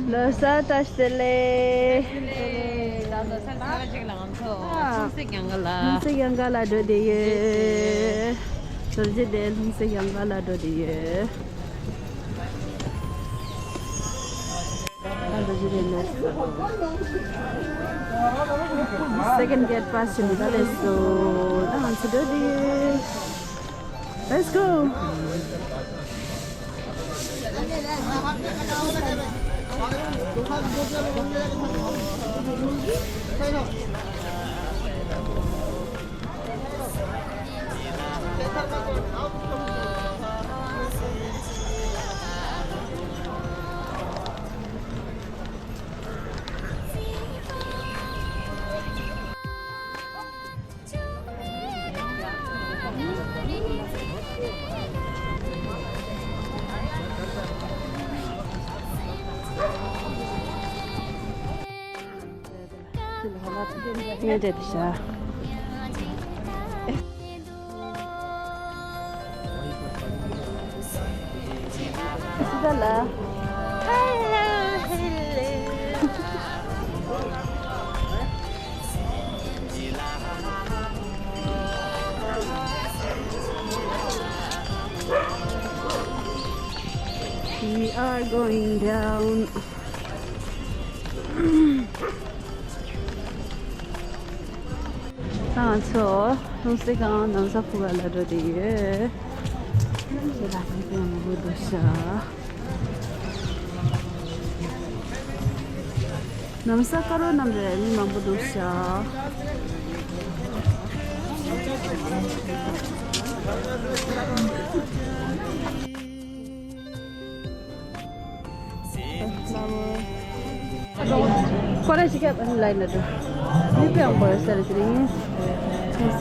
Losa tasle. 나도 살짝이랑 엄청 흰색 양갈라. 흰색 양갈라 도디에. 저지대 흰색 양갈라 도디에. Second gate pass kita. Let's go. Dance dodia. Let's go. Ini ada di sana. Sudahlah. Hello, hello. We are going down. Non si kan non sa fuga la do de. Sila ko mo budo siya. Namsa karo namre ni mabudo siya. Kora siya pa line na do. Ni pa ang boy sa rin. Kita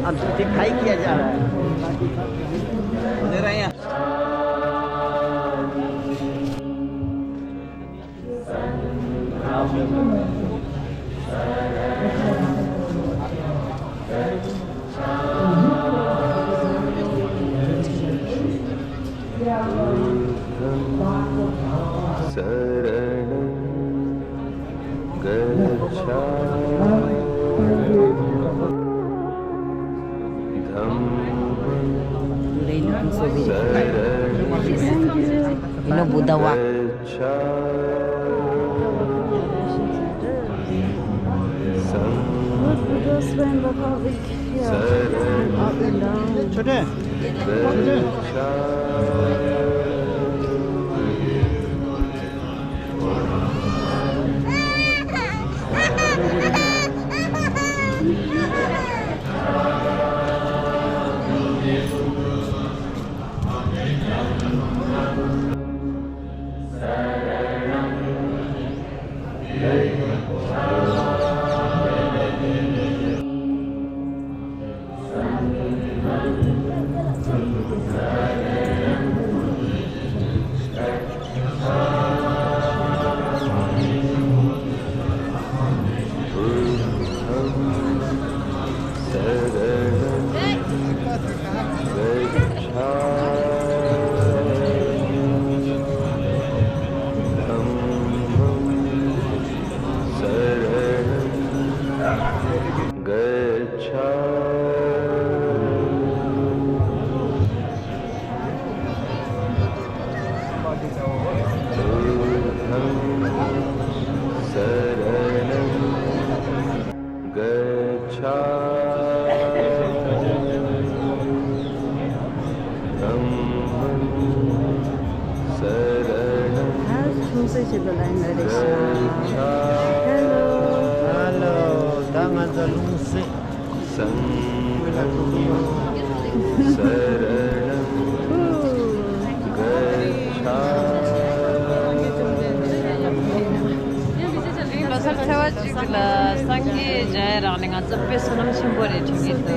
अब दिखाई किया जा रहा है दे रहे हैं Ino budawak. What Buddha's rainbow public here? Up and down. Today. Hello, dangan sa lungsi. 러셀 태워주길라 쌍기 자해랑 내가 ծպպե սնամ չմբոր է չգիտը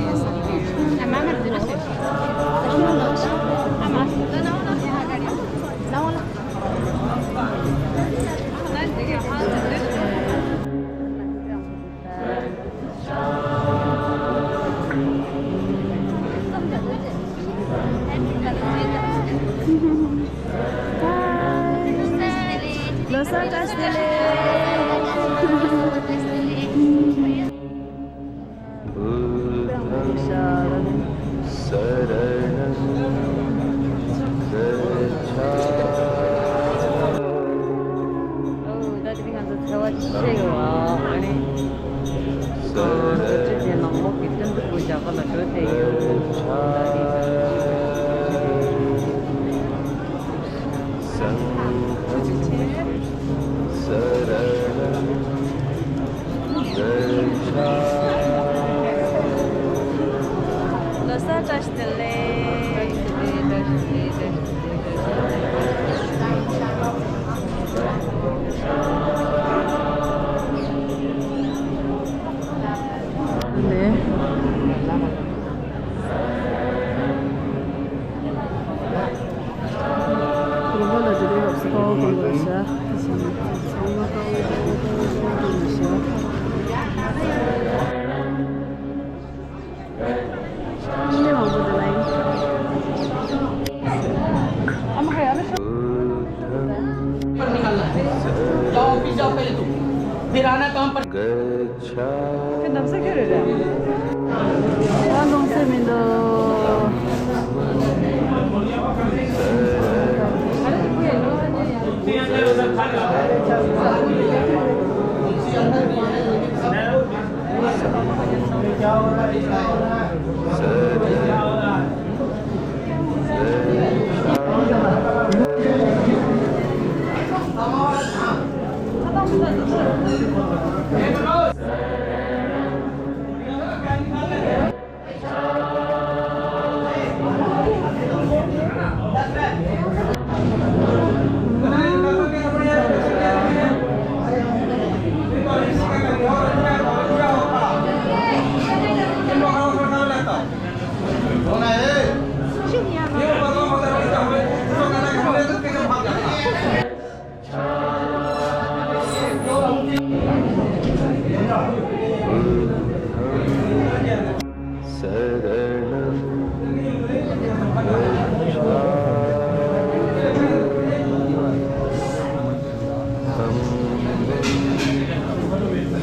Los Angeles.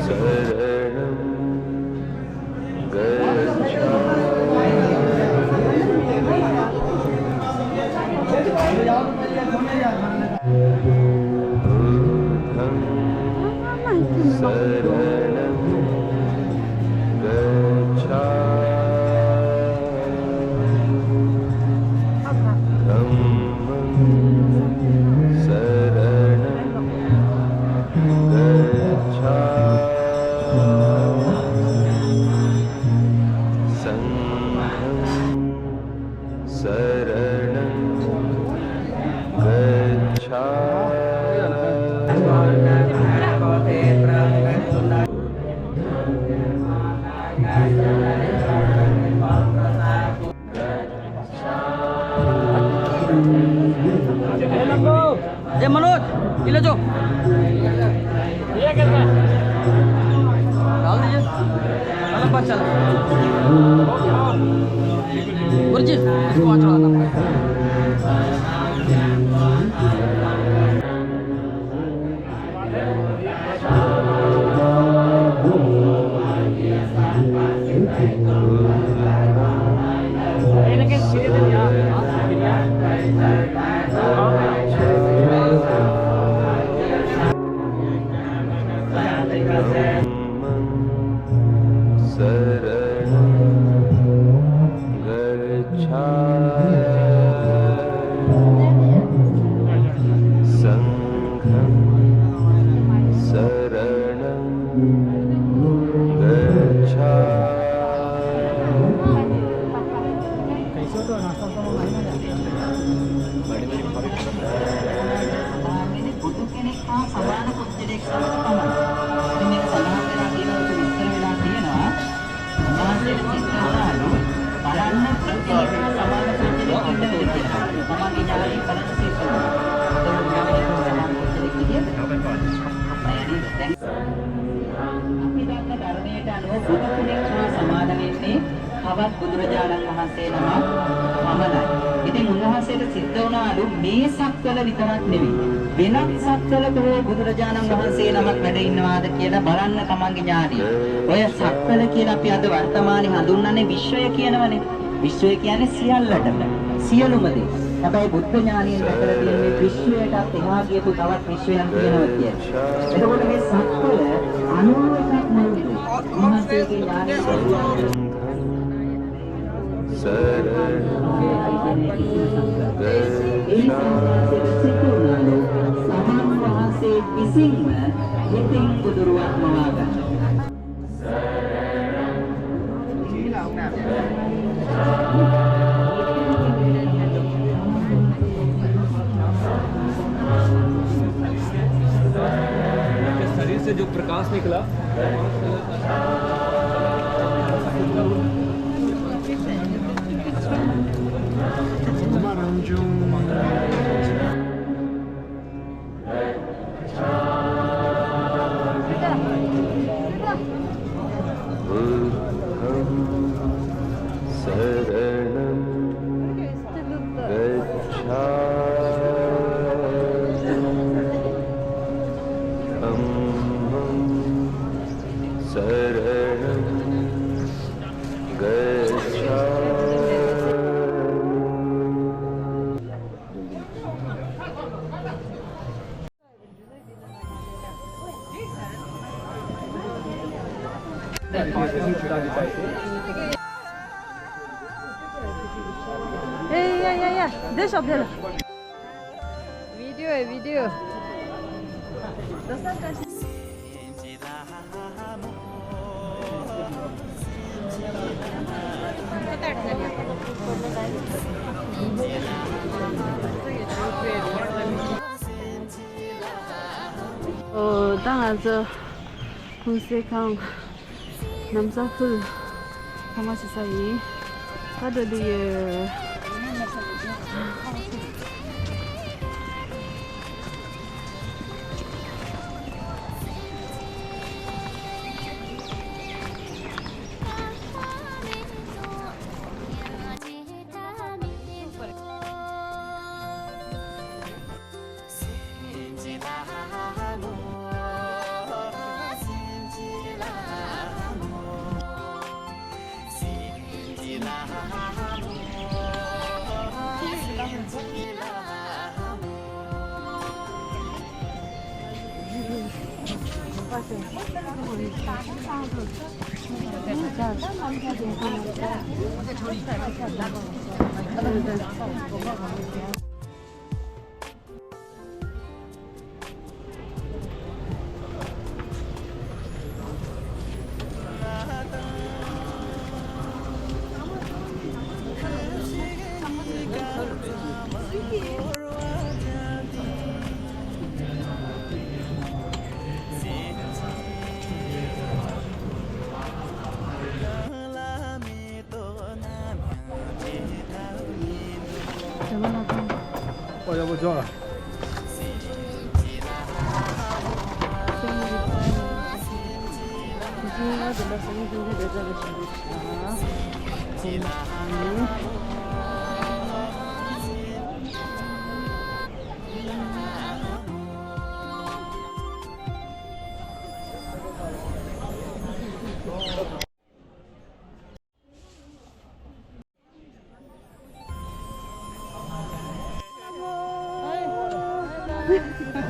Sir Manoj इला जो डाल दीजिए अलग बात चल गुरुजी इसको वहाँ चढ़ाना තවත් බුදුරජාණන් වහන්සේ නමක් පමණයි. ඉතින් උන්වහන්සේට සිද්ධ වුණාලු මේ සක්වල විතරක් නෙවෙයි. වෙනත් සක්වලක හෝ බුදුරජාණන් වහන්සේ නමක් වැඩ ඉන්නවාද කියලා බලන්න තමන්ගේ ඥානිය. ඔය සක්වල කියලා අපි අද වර්තමානයේ හඳුන්වන්නේ විශ්වය කියනවනේ. විශ්වය කියන්නේ සියල්ලටම සියලුම දේ. හැබැයි බුද්ධ ඥානියෙන් දැකලා තියෙන මේ විශ්වයටත් එහා ගියපු තවත් විශ්වයන් තියෙනවා කියන්නේ. එතකොට මේ සක්වල 91ක් නෙවෙයි. උන්වහන්සේගේ ඥානිය සමන්වහන්සේ විසින්ම ඉතින් බුදුරුවන් මවා ගන්න. शरीर से जो प्रकाश निकला Deixa eu ver. Video है video.当然这公司看남자 풀 강아지 사이 가드리에 我要不叫了。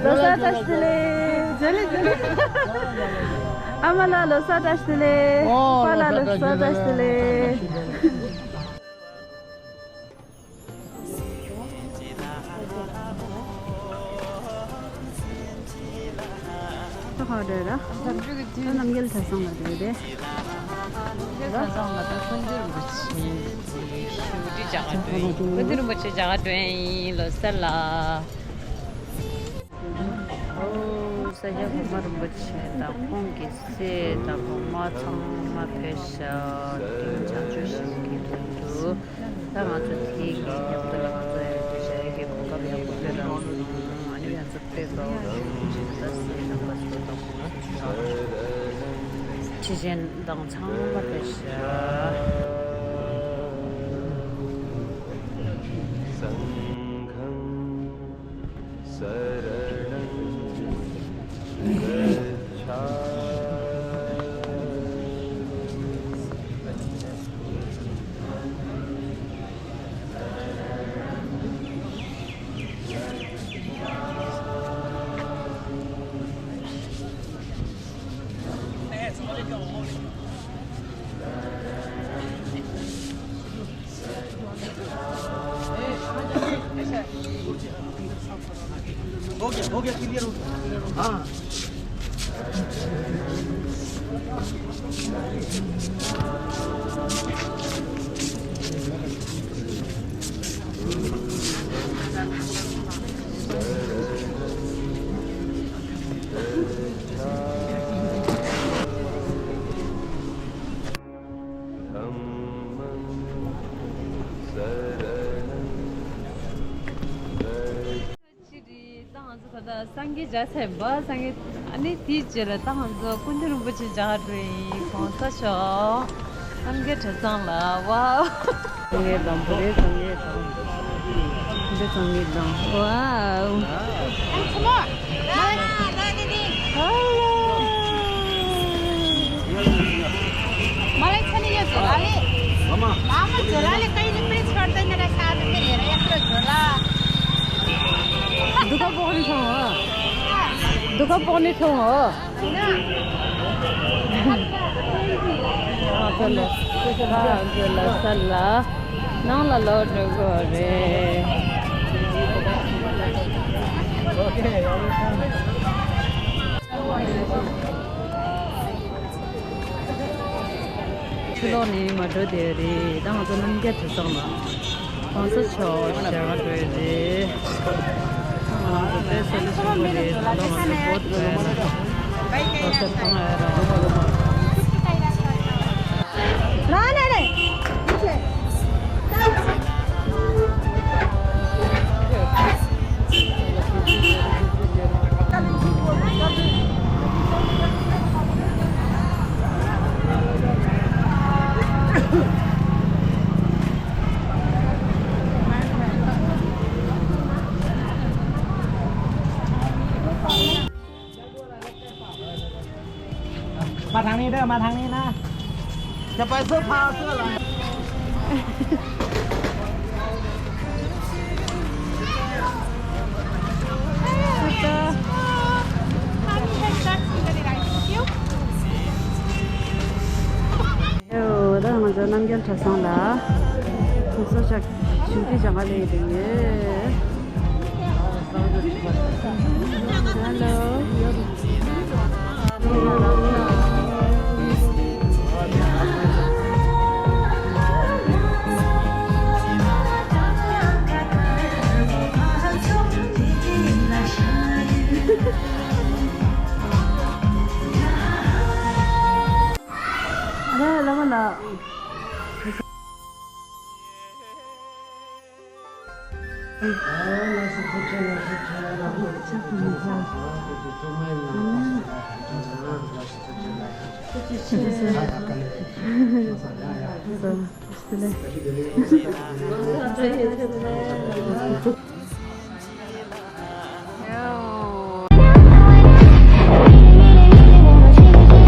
Losa tashtile. Jale jale. Amala losa tashtile. Pala losa tashtile. Harder, I'm yell to song of the saya kemar baca tak pungki se tak macam macam tinjau segitu, tak macam tiga yang telah macam saya ke bukan yang berperan, ini yang seperti cijen dang chang macam हो गया clear हाँ संगे जैसे बस संगे अने तीज जरा तांजो कुंदरू बचे जारे कौन-सा शो संगे ठसांला वाव संगे दंपरे संगे दम वाव हेलो मलाई छनी यो झोलाले मामा झोलाले कहिले प्रेस गर्दैन रहेछ आज फेरि हेर यत्रो झोला दुःख पाउने ठाउँ हो दुःख पाउने ठाउँ हो चलो सल्ला नला लड्नु गरे ठुलो नि मटो धेरै दामा चाहिँ नन क्या ठुसँग कौन छ जग्गा गएมาทางนี้เด้อมาทางนี้นะจะไปเสื้อผ้าเสื้ออะไร Kita 저 남결 자상라 소작 준비 장하래 되게 hello 나